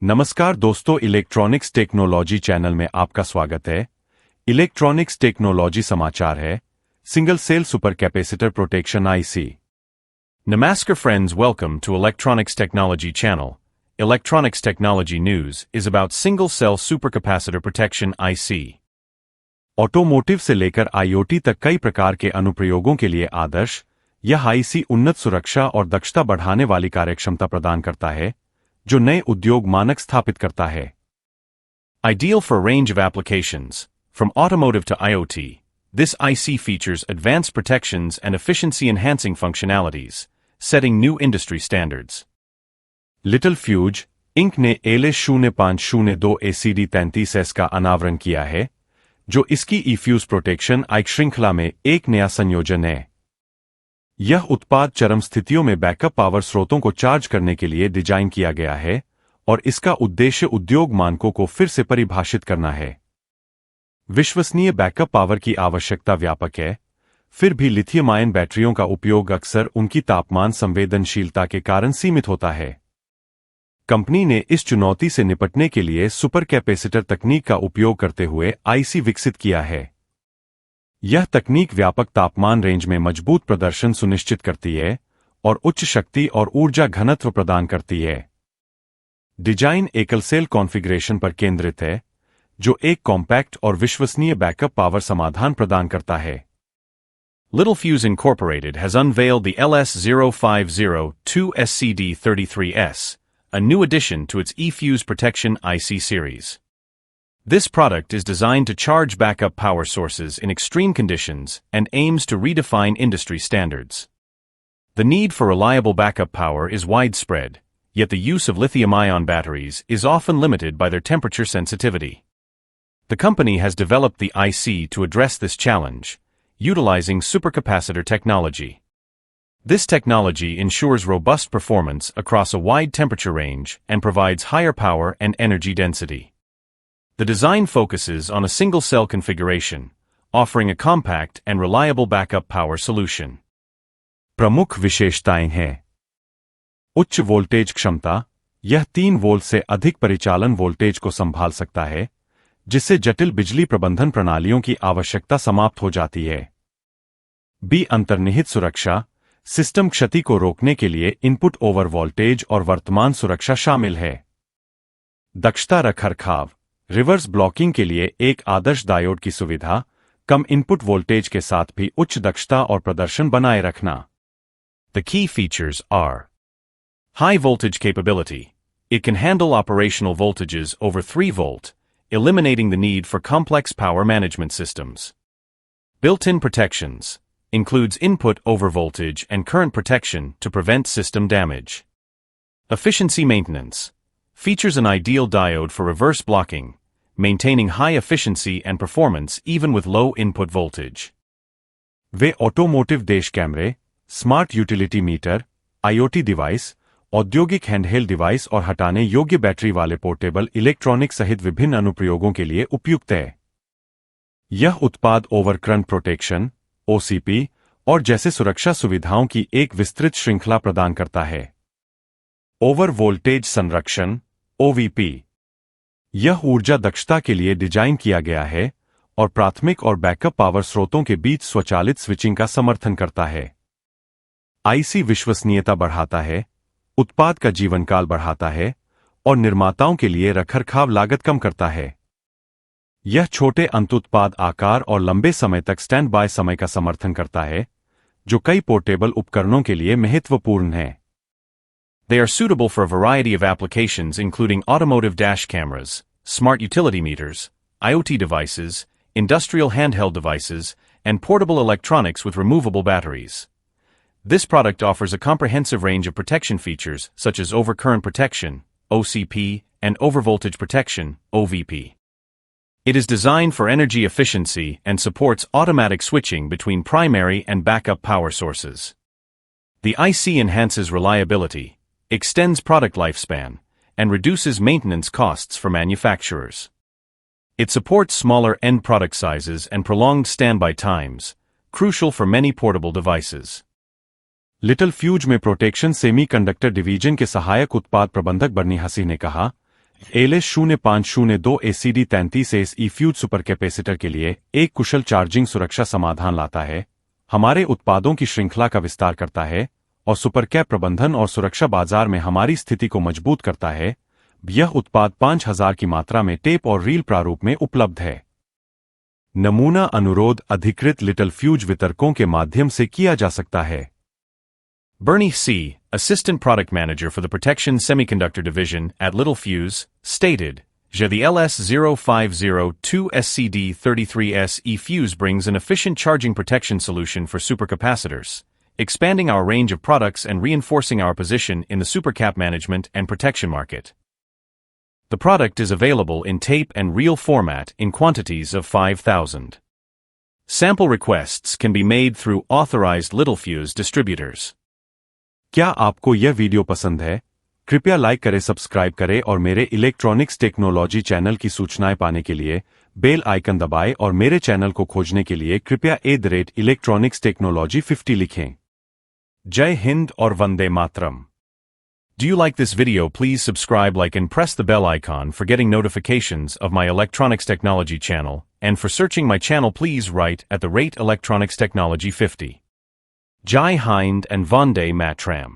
नमस्कार दोस्तों, electronics technology channel में आपका स्वागत है। इलेक्ट्रॉनिक्स टेक्नोलॉजी समाचार है। Single cell super capacitor protection IC. Namaskar friends, welcome to Electronics Technology channel. Electronics Technology news is about single-cell supercapacitor protection IC. Automotive से लेकर आईओटी तक कई प्रकार के अनुप्रयोगों के लिए आदर्श, यह आईसी उन्नत सुरक्षा और दक्षता बढ़ाने वाली कार्यक्षमता प्रदान करता है, जो नए उद्योग मानक स्थापित करता है। Ideal for a range of applications, from automotive to IoT, this IC features advanced protections and efficiency-enhancing functionalities, setting new industry standards. Littelfuse Inc ने ALS0502 ACD33S का अनावरण किया है, जो इसकी ई-फ्यूज प्रोटेक्शन आईक श्रृंखला में एक नया संयोजन है। यह उत्पाद चरम स्थितियों में बैकअप पावर स्रोतों को चार्ज करने के लिए डिजाइन किया गया है और इसका उद्देश्य उद्योग मानकों को फिर से परिभाषित करना है। विश्वसनीय बैकअप पावर की आवश्यकता व्यापक है, फिर भी लिथियम आयन बैटरियों का उपयोग अक्सर उनकी तापमान संवेदनशीलता के कारण सीमित होता है। कंपनी ने इस चुनौती से निपटने के लिए सुपर कैपेसिटर तकनीक का उपयोग करते हुए आईसी विकसित किया है। यह तकनीक व्यापक तापमान रेंज में मजबूत प्रदर्शन सुनिश्चित करती है और उच्च शक्ति और ऊर्जा घनत्व प्रदान करती है। डिजाइन एकल सेल कॉन्फ़िगरेशन पर केंद्रित है, जो एक कॉम्पैक्ट और विश्वसनीय बैकअप पावर समाधान प्रदान करता है। Littelfuse Incorporated has unveiled the LS0502 SCD33S, a new addition to its eFuse Protection IC series. This product is designed to charge backup power sources in extreme conditions and aims to redefine industry standards. The need for reliable backup power is widespread, yet the use of lithium-ion batteries is often limited by their temperature sensitivity. The company has developed the IC to address this challenge, utilizing supercapacitor technology. This technology ensures robust performance across a wide temperature range and provides higher power and energy density. The design focuses on a single-cell configuration, offering a compact and reliable backup power solution. प्रमुख विशेषताएं हैं। उच्च voltage क्षमता, यह 3 volt से अधिक परिचालन voltage को संभाल सकता है, जिससे जटिल बिजली प्रबंधन प्रणालियों की आवश्यकता समाप्त हो जाती है। बी अंतर्निहित सुरक्षा, सिस्टम क्षति को रोकने के लिए इनपुट ओवर वोल्टेज और वर्तमान सुरक्षा शामिल है। दक्षता रखरखाव, रिवर्स ब्लॉकिंग के लिए एक आदर्श डायोड की सुविधा, कम इनपुट वोल्टेज के साथ भी उच्च दक्षता और प्रदर्शन बनाए रखना। The key features are high voltage capability. It can handle operational voltages over 3 volt, eliminating the need for complex power management systems. Built-in protections includes input over voltage and current protection to prevent system damage. Efficiency maintenance features an ideal diode for reverse blocking, maintaining high efficiency and performance even with low input voltage. वे automotive dash कैमरे, smart utility meter, IoT device, औद्योगिक handheld device और हटाने योग्य battery वाले portable electronic सहित विभिन्न अनुप्रयोगों के लिए उपयुक्त है। यह उत्पाद ओवरकरंट प्रोटेक्शन, ओसीपी और जैसे सुरक्षा सुविधाओं की एक विस्तृत श्रृंखला प्रदान करता है। ओवर वोल्टेज संरक्षण, ओवीपी, यह ऊर्जा दक्षता के लिए डिजाइन किया गया है और प्राथमिक और बैकअप पावर स्रोतों के बीच स्वचालित स्विचिंग का समर्थन करता है। आईसी विश्वसनीयता बढ़ाता है, उत्पाद का जीवनकाल बढ़ाता है और निर्माताओं के लिए रखरखाव लागत कम करता है। यह छोटे अंतुत्पाद आकार और लंबे समय तक स्टैंड बाय समय का समर्थन करता है, जो कई पोर्टेबल उपकरणों के लिए महत्वपूर्ण है। They are suitable for a variety of applications including automotive dash cameras, smart utility meters, IoT devices, industrial handheld devices, and portable electronics with removable batteries. This product offers a comprehensive range of protection features such as overcurrent protection, OCP, and overvoltage protection, OVP. It is designed for energy efficiency and supports automatic switching between primary and backup power sources. The IC enhances reliability, extends product lifespan, and reduces maintenance costs for manufacturers. It supports smaller end product sizes and prolonged standby times, crucial for many portable devices. Little fuse में protection semiconductor division के सहायक उत्पाद प्रबंधक बर्नी हसी ने कहा, ALS0502 ACD33 इस ई-फ्यूज super capacitor के लिए एक कुशल चार्जिंग सुरक्षा समाधान लाता है, हमारे उत्पादों की श्रृंखला का विस्तार करता है और सुपरकैप प्रबंधन और सुरक्षा बाजार में हमारी स्थिति को मजबूत करता है। यह उत्पाद 5000 की मात्रा में टेप और रील प्रारूप में उपलब्ध है। नमूना अनुरोध अधिकृत लिटिल फ्यूज वितरकों के माध्यम से किया जा सकता है। Bernie C., Assistant Product Manager for the Protection Semiconductor Division at Littelfuse, stated, the LS0502 SCD33S E-Fuse brings an efficient charging protection solution for supercapacitors, expanding our range of products and reinforcing our position in the supercap management and protection market. The product is available in tape and reel format in quantities of 5,000. Sample requests can be made through authorized Littelfuse distributors. क्या आपको यह video पसंद है? कृपया like करें, subscribe करें और मेरे इलेक्ट्रॉनिक्स टेक्नोलॉजी चैनल की सूचनाएं पाने के लिए बेल आइकन दबाएं और मेरे चैनल को खोजने के लिए कृपया @electronics technology 50 लिखें। जय हिंद और Vande Mataram. Do you like this video? Please subscribe, like and press the bell icon for getting notifications of my electronics technology channel, and for searching my channel please write at @electronics technology 50. Jai Hind and Vande Matram.